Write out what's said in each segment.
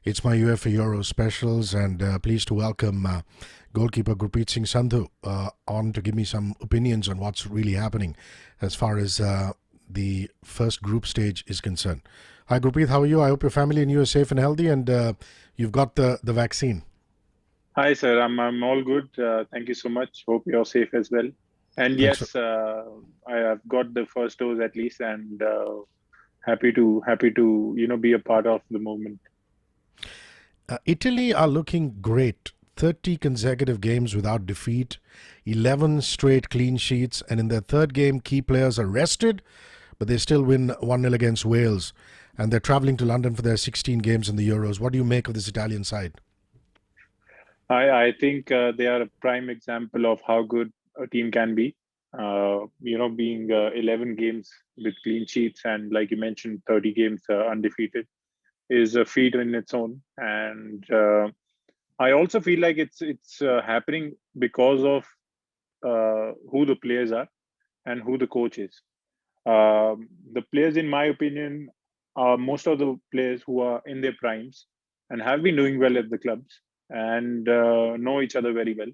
It's my UEFA Euro specials, and pleased to welcome goalkeeper Gurpreet Singh Sandhu on to give me some opinions on what's really happening as far as the first group stage is concerned. Hi, Gurpreet, how are you? I hope your family and you are safe and healthy, and you've got the vaccine. Hi, sir. I'm all good. Thank you so much. Hope you're safe as well. And Thanks for. yes, I have got the first dose at least, and happy to be a part of the movement. Italy are looking great. 30 consecutive games without defeat, 11 straight clean sheets, and in their third game, key players are rested, but they still win 1-0 against Wales. And they're travelling to London for their 16 games in the Euros. What do you make of this Italian side? I think they are a prime example of how good a team can be. Being 11 games with clean sheets and, like you mentioned, 30 games undefeated is a feat in its own. And I also feel like it's happening because of who the players are and who the coach is. The players, in my opinion, are most of the players who are in their primes and have been doing well at the clubs and know each other very well.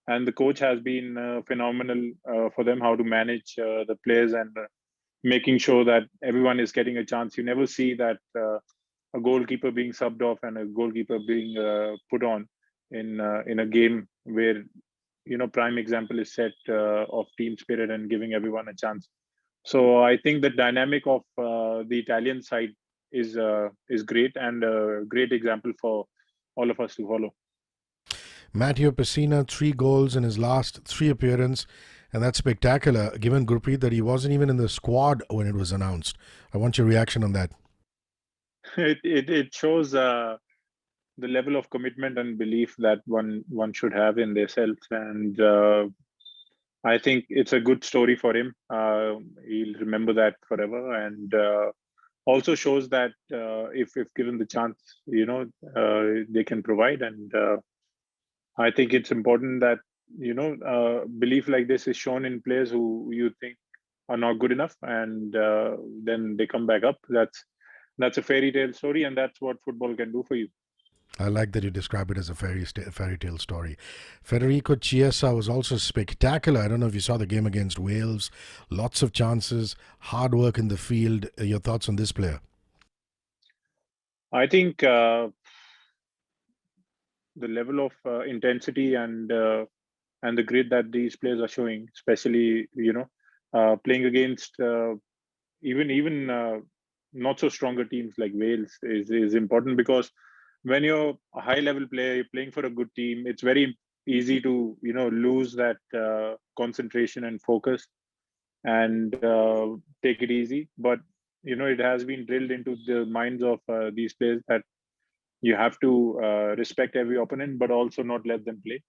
And the coach has been phenomenal for them how to manage the players and making sure that everyone is getting a chance. You never see that a goalkeeper being subbed off and a goalkeeper being put on in a game where prime example is set of team spirit and giving everyone a chance. So I think the dynamic of the Italian side is great and a great example for all of us to follow. Matteo Pessina, 3 goals in his last 3 appearances, and that's spectacular, given Gurpreet that he wasn't even in the squad when it was announced. I want your reaction on that. It shows the level of commitment and belief that one should have in themselves, and I think it's a good story for him. He'll remember that forever, and also shows that if given the chance, they can provide. And I think it's important that belief like this is shown in players who you think are not good enough, and then they come back up. That's a fairy tale story, and that's what football can do for you. I like that you describe it as a fairy tale story. Federico Chiesa was also spectacular. I don't know if you saw the game against Wales. Lots of chances, hard work in the field. Your thoughts on this player? I think the level of intensity and the grit that these players are showing, especially playing against even not so stronger teams like Wales, is important because when you're a high level player, you're playing for a good team. It's very easy to lose that concentration and focus and take it easy. But it has been drilled into the minds of these players that you have to respect every opponent, but also not let them play.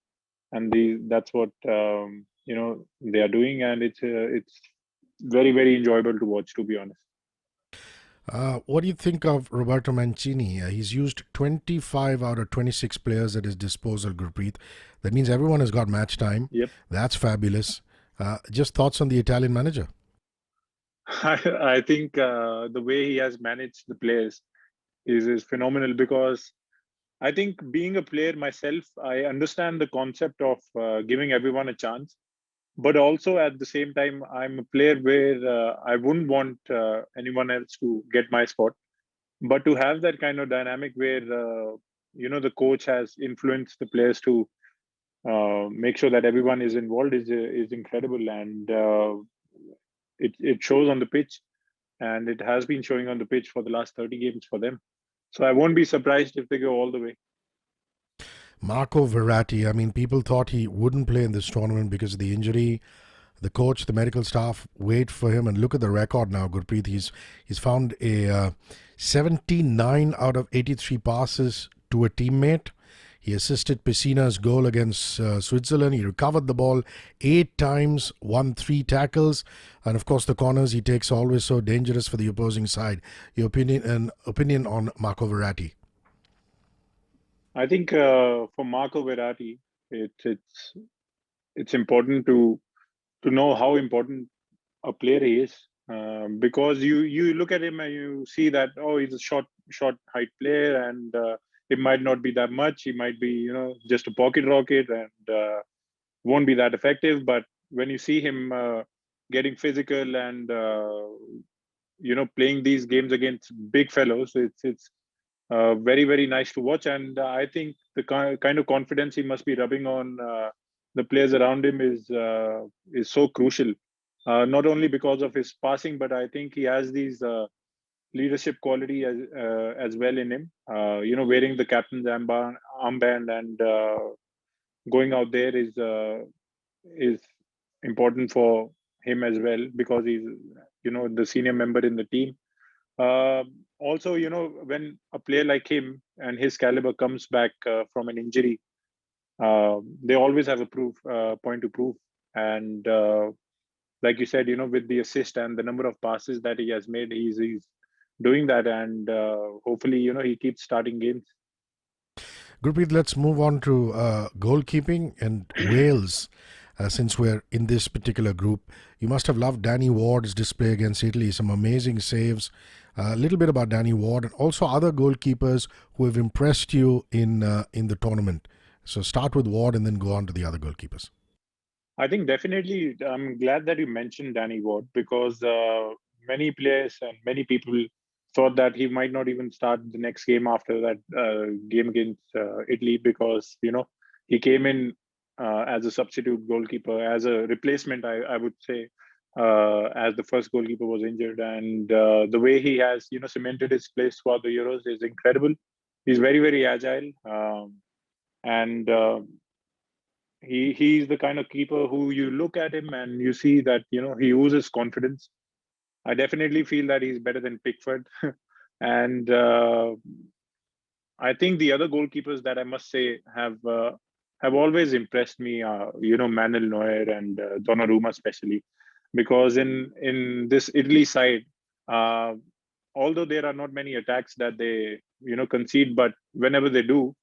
And that's what they are doing, and it's very very enjoyable to watch, to be honest. What do you think of Roberto Mancini? He's used 25 out of 26 players at his disposal, Gurpreet. That means everyone has got match time. Yep. That's fabulous. Just thoughts on the Italian manager? I think the way he has managed the players is phenomenal because I think being a player myself, I understand the concept of giving everyone a chance, but also at the same time, I'm a player where I wouldn't want anyone else to get my spot. But to have that kind of dynamic where the coach has influenced the players to make sure that everyone is involved is incredible, and it shows on the pitch, and it has been showing on the pitch for the last 30 games for them. So I won't be surprised if they go all the way. Marco Verratti, I mean, people thought he wouldn't play in this tournament because of the injury. The coach, the medical staff wait for him, and look at the record now, Gurpreet. He's found a 79 out of 83 passes to a teammate. He assisted Pessina's goal against Switzerland. He recovered the ball 8 times, won 3 tackles, and of course the corners he takes are always so dangerous for the opposing side. Your opinion on Marco Verratti? I think for Marco Verratti, it's important to know how important a player he is, because you look at him and you see that, oh, he's a short height player, and it might not be that much. He might be, just a pocket rocket and won't be that effective. But when you see him getting physical and playing these games against big fellows, it's very very nice to watch. And I think the kind of confidence he must be rubbing on the players around him is so crucial. Not only because of his passing, but I think he has these leadership quality as well in him. Wearing the captain's armband and going out there is important for him as well, because he's the senior member in the team. Also, when a player like him and his caliber comes back from an injury, they always have a point to prove. And like you said, with the assist and the number of passes that he has made, he's doing that, and hopefully, he keeps starting games. Gurpreet, let's move on to goalkeeping and Wales. Since we're in this particular group, you must have loved Danny Ward's display against Italy. Some amazing saves. A little bit about Danny Ward and also other goalkeepers who have impressed you in the tournament. So start with Ward and then go on to the other goalkeepers. I think definitely, I'm glad that you mentioned Danny Ward, because many players and many people thought that he might not even start the next game after that game against Italy, because he came in as a substitute goalkeeper, as a replacement, I would say, as the first goalkeeper was injured. And the way he has cemented his place throughout the Euros is incredible. He's very very agile, and he's the kind of keeper who you look at him and you see that he oozes confidence. I definitely feel that he's better than Pickford, and I think the other goalkeepers that I must say have always impressed me. Manuel Neuer and Donnarumma especially, because in this Italy side, uh, although there are not many attacks that they concede, but whenever they do,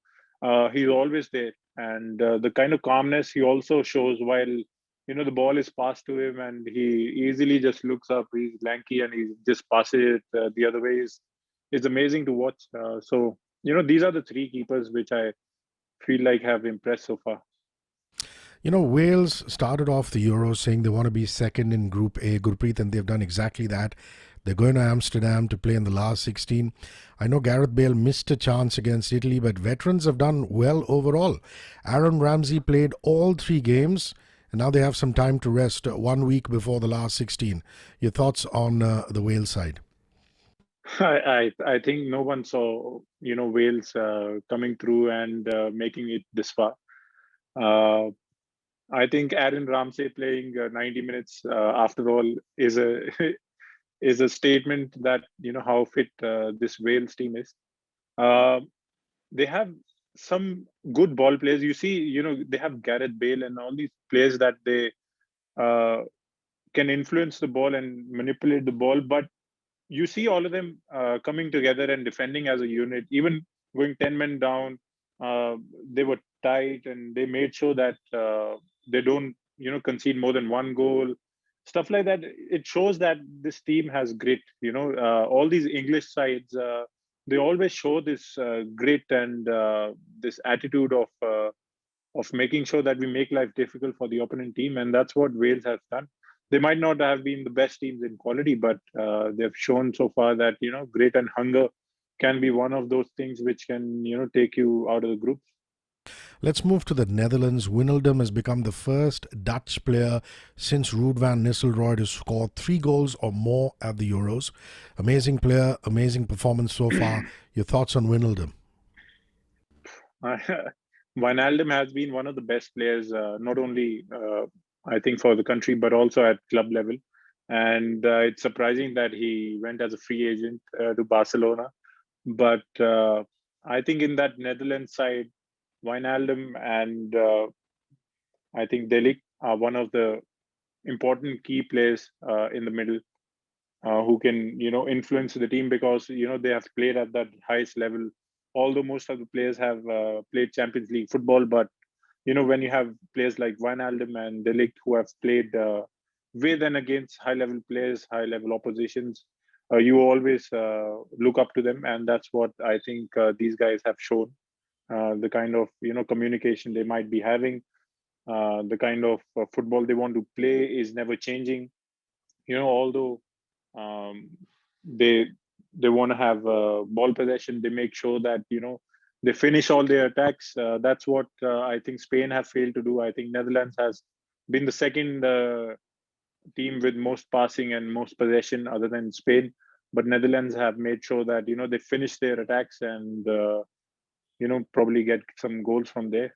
he's always there. And the kind of calmness he also shows while the ball is passed to him, and he easily just looks up. He's lanky and he just passes it the other way. Is amazing to watch. So these are the three keepers which I feel like have impressed so far. Wales started off the Euros saying they want to be second in Group A, Gurpreet, and they've done exactly that. They're going to Amsterdam to play in the last 16. I know Gareth Bale missed a chance against Italy, but veterans have done well overall. Aaron Ramsey played all three games, and now they have some time to rest 1 week before the last 16. Your thoughts on the Wales side? I think no one saw Wales coming through and making it this far. Uh, I think Aaron Ramsey playing 90 minutes after all is a is a statement that how fit this Wales team is. Uh, they have some good ball players. You see, they have Gareth Bale and all these players that they uh, can influence the ball and manipulate the ball. But you see all of them coming together and defending as a unit, even going 10 men down. Uh, they were tight and they made sure that they don't concede more than one goal, stuff like that. It shows that this team has grit. All these English sides, they always show this grit and this attitude of making sure that we make life difficult for the opponent team, and that's what Wales has done. They might not have been the best teams in quality, but they've shown so far that grit and hunger can be one of those things which can take you out of the groups. Let's move to the Netherlands. Wijnaldum has become the first Dutch player since Ruud van Nistelrooy to score 3 goals or more at the Euros. Amazing player, amazing performance so far. Your thoughts on Wijnaldum? Wijnaldum has been one of the best players, not only I think for the country, but also at club level. And it's surprising that he went as a free agent to Barcelona. But I think in that Netherlands side, Wijnaldum and I think Delik are one of the important key players in the middle, who can influence the team, because they have played at that highest level. Although most of the players have played Champions League football, but when you have players like Wijnaldum and De Ligt who have played with and against high level players, high level oppositions, you always look up to them, and that's what I think these guys have shown. The kind of communication they might be having, the kind of football they want to play is never changing. Although um, they they want to have ball possession, they make sure that they finish all their attacks. That's what I think Spain have failed to do. I think Netherlands has been the second team with most passing and most possession other than Spain, but Netherlands have made sure that they finish their attacks and probably get some goals from there.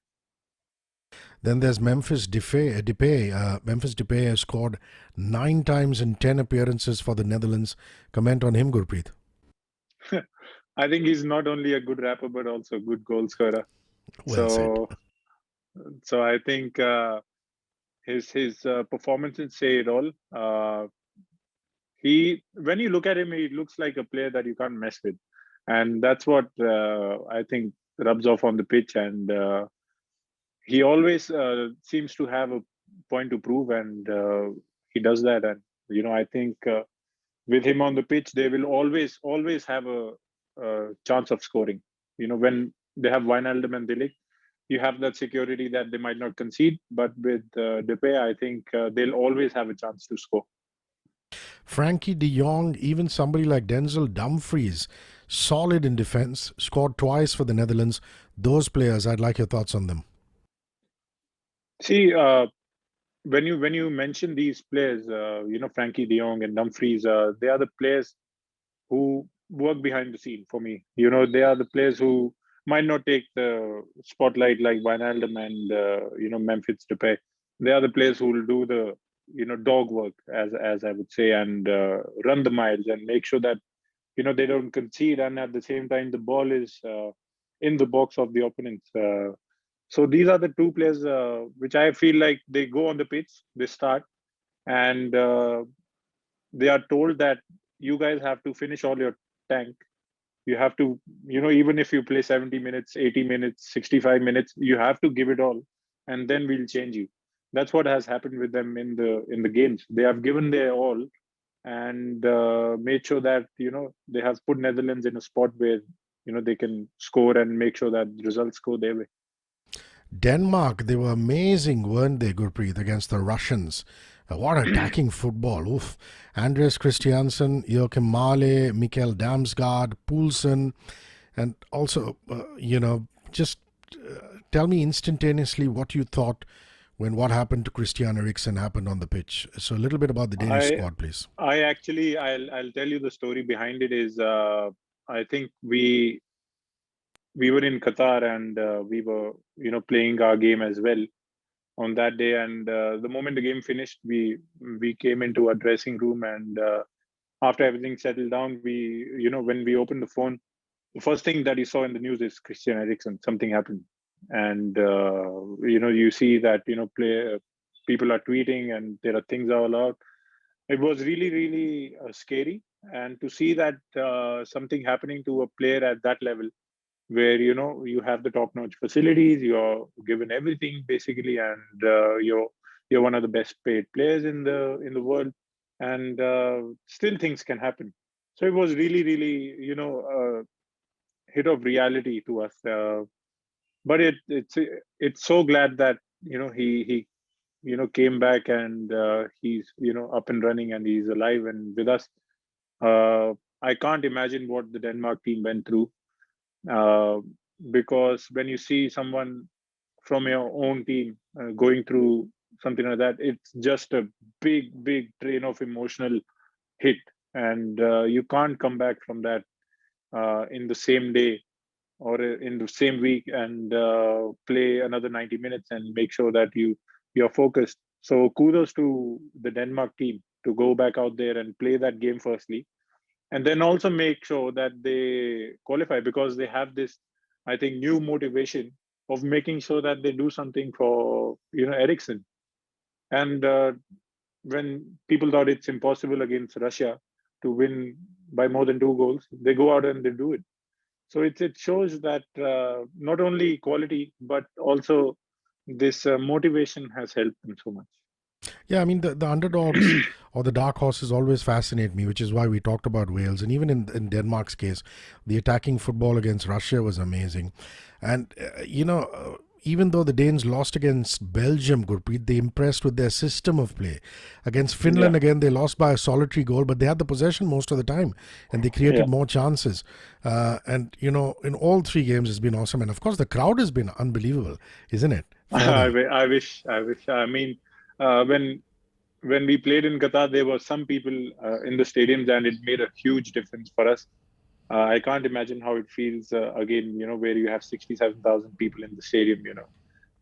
Then there's Memphis Depay. Memphis Depay has scored 9 times in 10 appearances for the Netherlands. Comment on him, Gurpreet. I think he's not only a good rapper but also a good goal scorer. Well said. So I think his performances say it all. When you look at him, he looks like a player that you can't mess with, and that's what I think rubs off on the pitch. And he always seems to have a point to prove, and he does that. And I think with him on the pitch, they will always have a chance of scoring. When they have Wijnaldum and Delic, you have that security that they might not concede. But with Depay, I think they'll always have a chance to score. Frankie de Jong, even somebody like Denzel Dumfries, solid in defense, scored twice for the Netherlands. Those players, I'd like your thoughts on them. See, when you mention these players, Frankie de Jong and Dumfries, they are the players who work behind the scene for me. They are the players who might not take the spotlight like Wijnaldum and Memphis Depay. They are the players who will do the dog work, as I would say, and run the miles and make sure that they don't concede, and at the same time the ball is in the box of the opponents. So these are the two players which I feel like they go on the pitch, they start, and they are told that you guys have to finish all your tank. You have to, even if you play 70 minutes, 80 minutes, 65 minutes, you have to give it all, and then we'll change you. That's what has happened with them in the games. They have given their all and made sure that they have put Netherlands in a spot where they can score and make sure that the results go their way. Denmark, they were amazing, weren't they, Gurpreet, against the Russians? What attacking football. Oof. Andres Christiansen, Joachim Male, Mikkel Damsgaard, Poulsen, and also, just tell me instantaneously what you thought when what happened to Christian Eriksen happened on the pitch. So a little bit about the Danish squad, please. I'll tell you the story behind it is I think we were in Qatar and we were playing our game as well on that day, and the moment the game finished, we came into a dressing room, and after everything settled down, when we opened the phone, the first thing that you saw in the news is Christian Eriksen, something happened. And you see that people are tweeting and there are things all out. It was really really scary, and to see that something happening to a player at that level, where you have the top notch facilities, you're given everything basically, and you're one of the best paid players in the world, and still things can happen. So it was really really hit of reality to us, but it's so glad that he came back, and he's up and running, and he's alive and with us. I can't imagine what the Denmark team went through, uh, because when you see someone from your own team going through something like that, it's just a big train of emotional hit, and you can't come back from that in the same day or in the same week and play another 90 minutes and make sure that you're focused. So kudos to the Denmark team to go back out there and play that game firstly, and then also make sure that they qualify, because they have this, I think, new motivation of making sure that they do something for Ericsson. And when people thought it's impossible against Russia to win by more than 2 goals, they go out and they do it. So it shows that not only quality but also this motivation has helped them so much. Yeah, I mean the underdogs or the dark horses always fascinate me, which is why we talked about Wales. And even in Denmark's case, the attacking football against Russia was amazing. And even though the Danes lost against Belgium, Gurpreet, they impressed with their system of play. Against Yeah, Finland, again, they lost by a solitary goal, but they had the possession most of the time, and they yeah. created more chances. And in all three games, it's been awesome. And of course, the crowd has been unbelievable, isn't it? For them. I wish. I mean, when we played in Qatar, there were some people in the stadiums, and it made a huge difference for us. I can't imagine how it feels again, where you have 67,000 people in the stadium,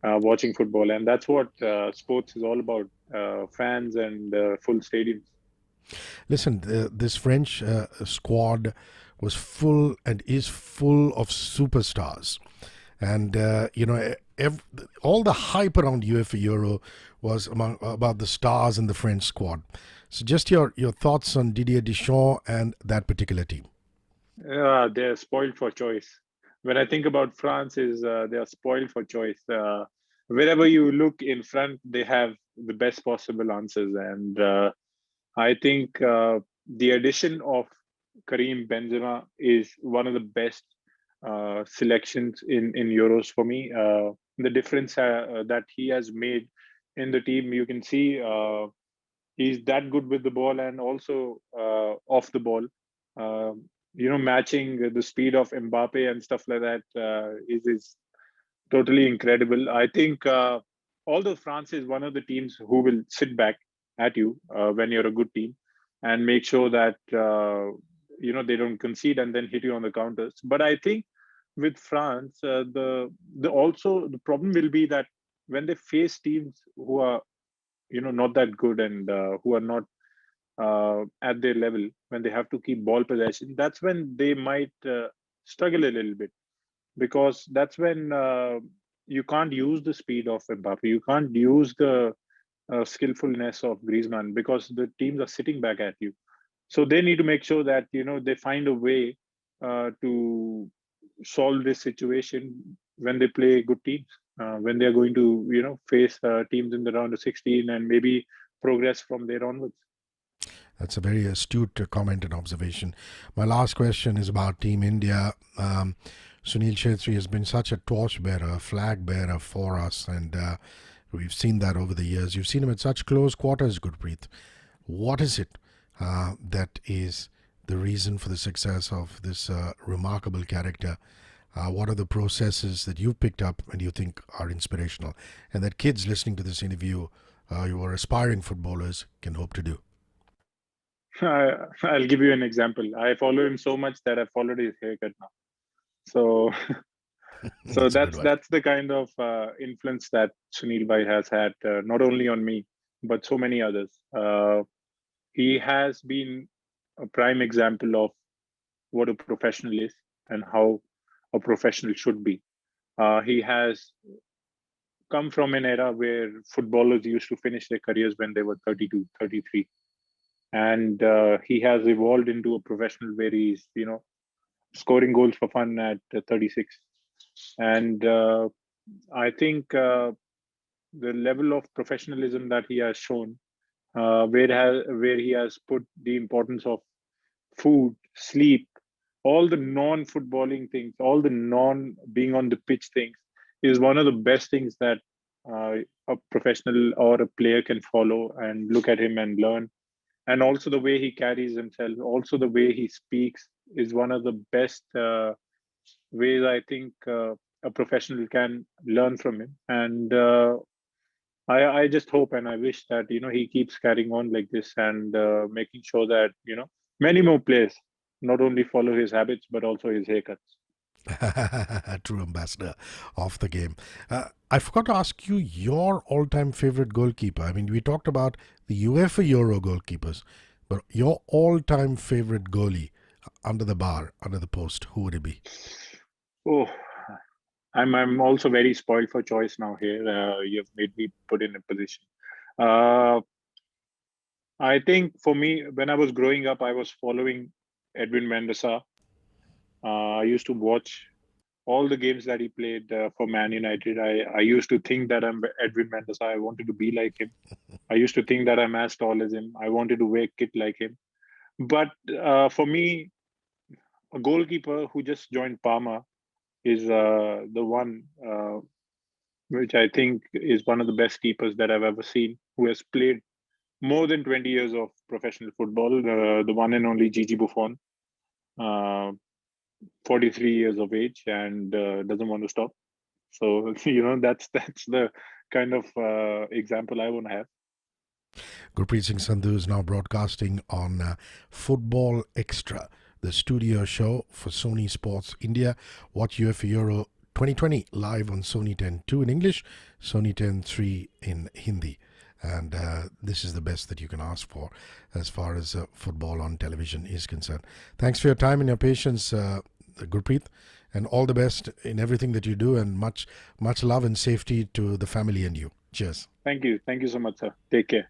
watching football. And that's what sports is all about, fans and full stadiums. Listen, this French squad was full and is full of superstars. And, all the hype around UEFA Euro was about the stars in the French squad. So, just your thoughts on Didier Deschamps and that particular team. They're spoiled for choice. When I think about France, is they are spoiled for choice. Wherever you look in front, they have the best possible answers, and I think the addition of Karim Benzema is one of the best selections in Euros for me. The difference that he has made in the team, you can see he's that good with the ball and also off the ball. Matching the speed of Mbappe and stuff like that is totally incredible. I think although France is one of the teams who will sit back at you when you're a good team and make sure that they don't concede and then hit you on the counters. But I think with France, the also the problem will be that when they face teams who are not that good and who are not at their level, when they have to keep ball possession, that's when they might struggle a little bit, because that's when you can't use the speed of Mbappe, you can't use the skillfulness of Griezmann, because the teams are sitting back at you. So they need to make sure that they find a way to solve this situation when they play good teams, when they are going to face teams in the round of 16 and maybe progress from there onwards. That's a very astute comment and observation. My last question is about Team India. Sunil Chhetri has been such a torchbearer, a flag bearer for us, and we've seen that over the years. You've seen him at such close quarters, Gurpreet. What is it that is the reason for the success of this remarkable character? What are the processes that you've picked up and you think are inspirational, and that kids listening to this interview, who are aspiring footballers, can hope to do? I'll give you an example. I follow him so much that I followed his haircut now. So, so That's a good one. that's the kind of influence that Sunil Bhai has had, not only on me but so many others. He has been a prime example of what a professional is and how a professional should be. He has come from an era where footballers used to finish their careers when they were 32, 33, and he has evolved into a professional where he's scoring goals for fun at 36. And I think the level of professionalism that he has shown, where he has put the importance of food, sleep, all the non-footballing things, all the non-being on the pitch things, is one of the best things that uh, a professional or a player can follow and look at him and learn. And also the way he carries himself, also the way he speaks, is one of the best ways I think a professional can learn from him. And I just hope and I wish that he keeps carrying on like this and making sure that many more players not only follow his habits but also his haircuts. True ambassador of the game. I forgot to ask you your all-time favorite goalkeeper. I mean, we talked about the UEFA Euro goalkeepers, but your all-time favorite goalie under the bar, under the post, who would it be? Oh, I'm also very spoiled for choice now here. You've made me put in a position. Uh, I think for me, when I was growing up, I was following Edwin Mendoza. I used to watch all the games that he played for Man United, I used to think that I'm Edwin Mendes. I wanted to be like him. I used to think that I'm as tall as him. I wanted to wear kit like him. But for me, a goalkeeper who just joined Parma is the one which I think is one of the best keepers that I've ever seen, who has played more than 20 years of professional football, the one and only Gigi Buffon, uh, 43 years of age, and doesn't want to stop. So that's the kind of example I want to have. Gurpreet Singh Sandhu is now broadcasting on Football Extra, the studio show for Sony Sports India. Watch UEFA Euro 2020 live on Sony 10.2 in English, Sony 10.3 in Hindi. And this is the best that you can ask for as far as football on television is concerned. Thanks for your time and your patience, Gurpreet, and all the best in everything that you do, and much love and safety to the family and you. Cheers. Thank you so much, sir. Take care.